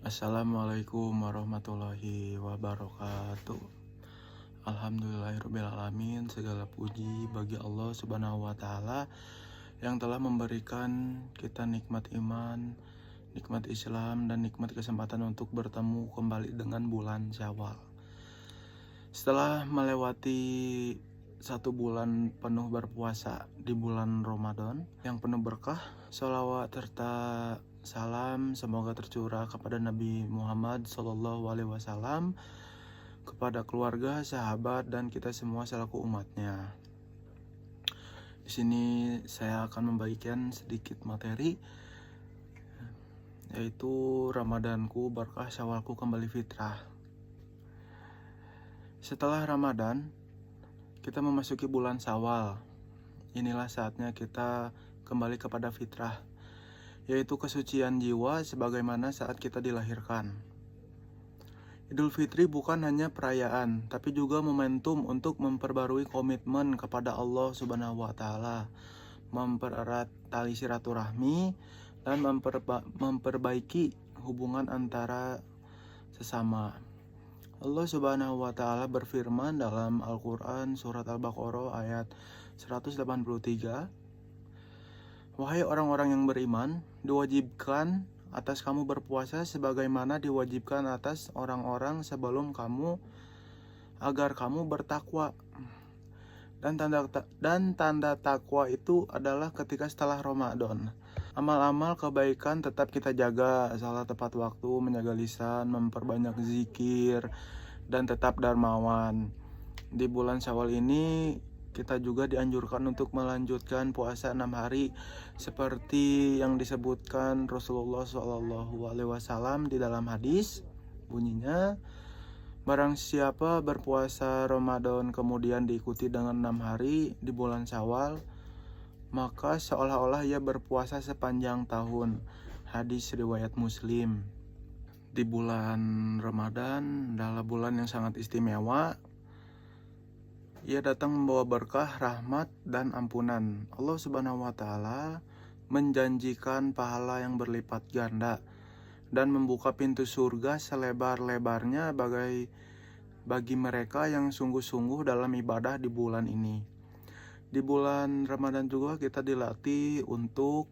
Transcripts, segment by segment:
Assalamualaikum warahmatullahi wabarakatuh. Alhamdulillahirrabbilalamin. Segala puji bagi Allah subhanahu wa ta'ala yang telah memberikan kita nikmat iman, nikmat Islam, dan nikmat kesempatan untuk bertemu kembali dengan bulan Syawal. Setelah melewati 1 bulan penuh berpuasa di bulan Ramadan yang penuh berkah, sholawat serta salam semoga tercurah kepada Nabi Muhammad SAW, kepada keluarga, sahabat, dan kita semua selaku umatnya. Di sini saya akan membagikan sedikit materi, yaitu Ramadanku berkah, Syawalku kembali fitrah. Setelah Ramadan, kita memasuki bulan Syawal. Inilah saatnya kita kembali kepada fitrah, yaitu kesucian jiwa sebagaimana saat kita dilahirkan. Idul Fitri bukan hanya perayaan, tapi juga momentum untuk memperbarui komitmen kepada Allah Subhanahu wa Ta'ala, mempererat tali silaturahmi, dan memperbaiki hubungan antara sesama. Allah Subhanahu wa Ta'ala berfirman dalam Al-Quran surat Al-Baqarah ayat 183, "Wahai orang-orang yang beriman, diwajibkan atas kamu berpuasa sebagaimana diwajibkan atas orang-orang sebelum kamu, agar kamu bertakwa. Dan tanda takwa itu adalah ketika setelah Ramadan. Amal-amal kebaikan tetap kita jaga, salat tepat waktu, menjaga lisan, memperbanyak zikir, dan tetap dermawan. Di bulan Syawal ini kita juga dianjurkan untuk melanjutkan puasa 6 hari seperti yang disebutkan Rasulullah SAW di dalam hadis. Bunyinya, barang siapa berpuasa Ramadan kemudian diikuti dengan 6 hari di bulan Syawal, maka seolah-olah ia berpuasa sepanjang tahun. Hadis riwayat Muslim. Di bulan Ramadan adalah bulan yang sangat istimewa. Ia datang membawa berkah, rahmat, dan ampunan. Allah Subhanahu wa Ta'ala menjanjikan pahala yang berlipat ganda dan membuka pintu surga selebar-lebarnya bagi mereka yang sungguh-sungguh dalam ibadah di bulan ini. Di bulan Ramadan juga kita dilatih untuk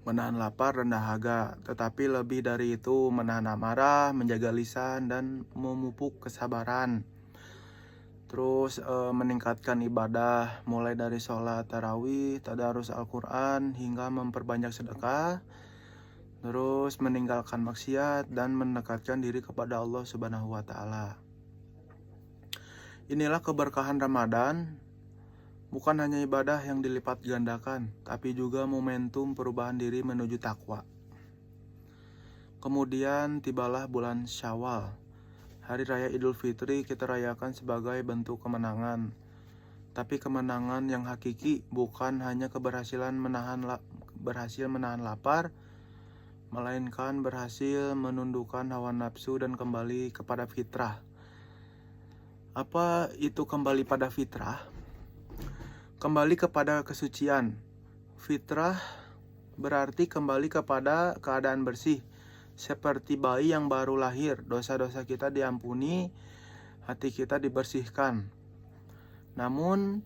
menahan lapar dan dahaga, tetapi lebih dari itu menahan amarah, menjaga lisan, dan memupuk kesabaran. Terus meningkatkan ibadah mulai dari sholat tarawih, tadarus Al-Quran, hingga memperbanyak sedekah. Terus meninggalkan maksiat dan mendekatkan diri kepada Allah Subhanahu wa Ta'ala. Inilah keberkahan Ramadan, bukan hanya ibadah yang dilipat gandakan, tapi juga momentum perubahan diri menuju takwa. Kemudian tibalah bulan Syawal. Hari Raya Idul Fitri kita rayakan sebagai bentuk kemenangan. Tapi kemenangan yang hakiki bukan hanya berhasil menahan lapar, melainkan berhasil menundukkan hawa nafsu dan kembali kepada fitrah. Apa itu kembali pada fitrah? Kembali kepada kesucian. Fitrah berarti kembali kepada keadaan bersih. Seperti bayi yang baru lahir, dosa-dosa kita diampuni, hati kita dibersihkan. Namun,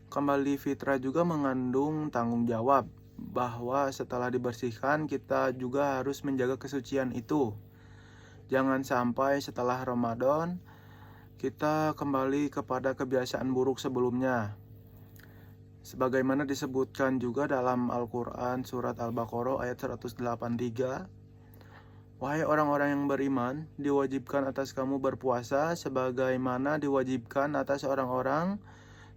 kembali fitrah juga mengandung tanggung jawab bahwa setelah dibersihkan, kita juga harus menjaga kesucian itu. Jangan sampai setelah Ramadan, kita kembali kepada kebiasaan buruk sebelumnya. Sebagaimana disebutkan juga dalam Al-Quran surat Al-Baqarah ayat 183, "Wahai orang-orang yang beriman, diwajibkan atas kamu berpuasa sebagaimana diwajibkan atas orang-orang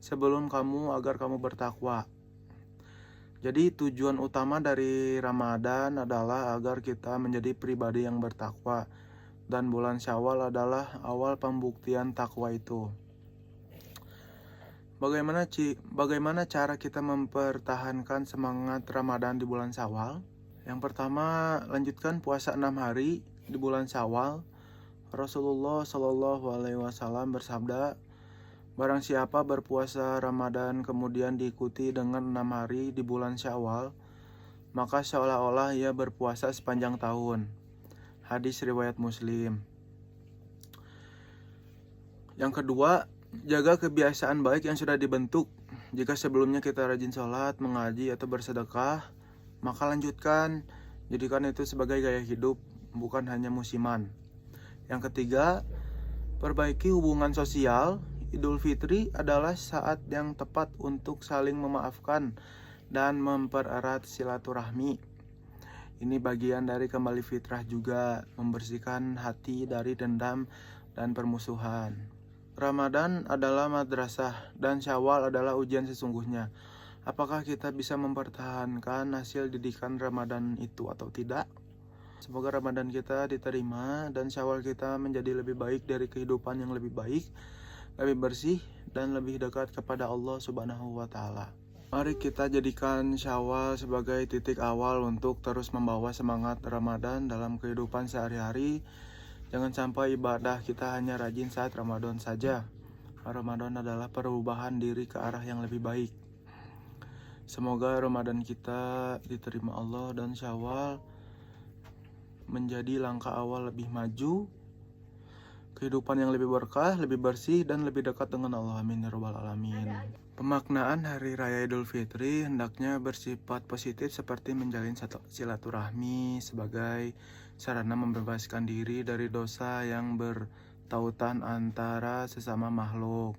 sebelum kamu agar kamu bertakwa." Jadi tujuan utama dari Ramadan adalah agar kita menjadi pribadi yang bertakwa, dan bulan Syawal adalah awal pembuktian takwa itu. Bagaimana cara kita mempertahankan semangat Ramadan di bulan Syawal? Yang pertama, lanjutkan puasa 6 hari di bulan Syawal. Rasulullah SAW bersabda, barang siapa berpuasa Ramadan kemudian diikuti dengan 6 hari di bulan Syawal, maka seolah-olah ia berpuasa sepanjang tahun. Hadis riwayat Muslim. Yang kedua, jaga kebiasaan baik yang sudah dibentuk. Jika sebelumnya kita rajin sholat, mengaji, atau bersedekah, maka lanjutkan. Jadikan itu sebagai gaya hidup, bukan hanya musiman. Yang ketiga, perbaiki hubungan sosial. Idul Fitri adalah saat yang tepat untuk saling memaafkan dan mempererat silaturahmi. Ini bagian dari kembali fitrah juga, membersihkan hati dari dendam dan permusuhan. Ramadan adalah madrasah dan Syawal adalah ujian sesungguhnya. Apakah kita bisa mempertahankan hasil didikan Ramadan itu atau tidak? Semoga Ramadan kita diterima dan Syawal kita menjadi lebih baik dari kehidupan yang lebih baik, lebih bersih, dan lebih dekat kepada Allah Subhanahu wa Ta'ala. Mari kita jadikan Syawal sebagai titik awal untuk terus membawa semangat Ramadan dalam kehidupan sehari-hari. Jangan sampai ibadah kita hanya rajin saat Ramadan saja. Ramadan adalah perubahan diri ke arah yang lebih baik. Semoga Ramadan kita diterima Allah dan Syawal menjadi langkah awal lebih maju, kehidupan yang lebih berkah, lebih bersih, dan lebih dekat dengan Allah. Amin ya rabbal alamin. Pemaknaan Hari Raya Idul Fitri hendaknya bersifat positif seperti menjalin silaturahmi sebagai sarana membebaskan diri dari dosa yang bertautan antara sesama makhluk.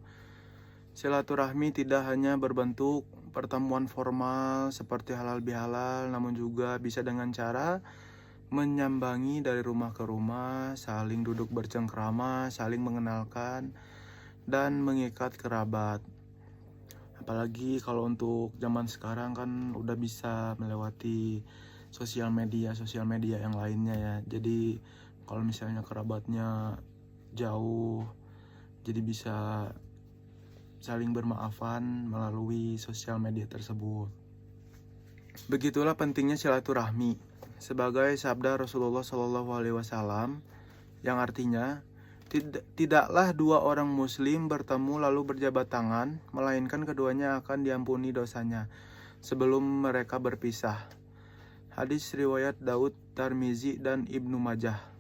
Silaturahmi tidak hanya berbentuk pertemuan formal seperti halal bihalal, namun juga bisa dengan cara menyambangi dari rumah ke rumah, saling duduk bercengkrama, saling mengenalkan, dan mengikat kerabat. Apalagi kalau untuk zaman sekarang kan udah bisa melewati sosial media yang lainnya ya. Jadi kalau misalnya kerabatnya jauh, jadi bisa saling bermaafan melalui sosial media tersebut. Begitulah pentingnya silaturahmi. Sebagai sabda Rasulullah SAW yang artinya tidaklah dua orang muslim bertemu lalu berjabat tangan, melainkan keduanya akan diampuni dosanya sebelum mereka berpisah. Hadis riwayat Daud, Tirmizi, dan Ibnu Majah.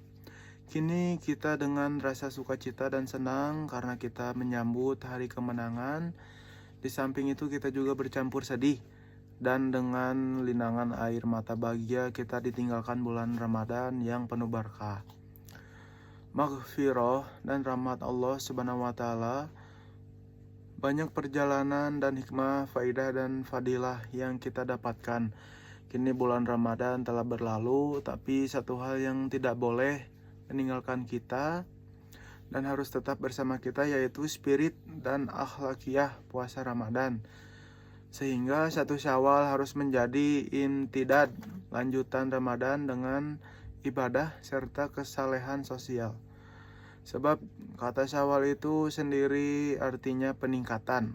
Kini kita dengan rasa sukacita dan senang karena kita menyambut hari kemenangan. Di samping itu kita juga bercampur sedih. Dan dengan linangan air mata bahagia kita ditinggalkan bulan Ramadan yang penuh berkah, maghfirah, dan rahmat Allah Subhanahu wa Ta'ala. Banyak perjalanan dan hikmah, faidah, dan fadilah yang kita dapatkan. Kini bulan Ramadan telah berlalu, tapi satu hal yang tidak boleh meninggalkan kita dan harus tetap bersama kita, yaitu spirit dan akhlakiyah puasa Ramadan. Sehingga satu Syawal harus menjadi imtidad, lanjutan Ramadan dengan ibadah serta kesalehan sosial. Sebab kata Syawal itu sendiri artinya peningkatan.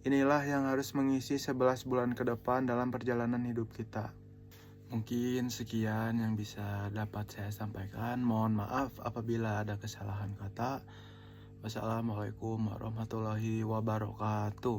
Inilah yang harus mengisi 11 bulan ke depan dalam perjalanan hidup kita. Mungkin sekian yang bisa dapat saya sampaikan. Mohon maaf apabila ada kesalahan kata. Wassalamualaikum warahmatullahi wabarakatuh.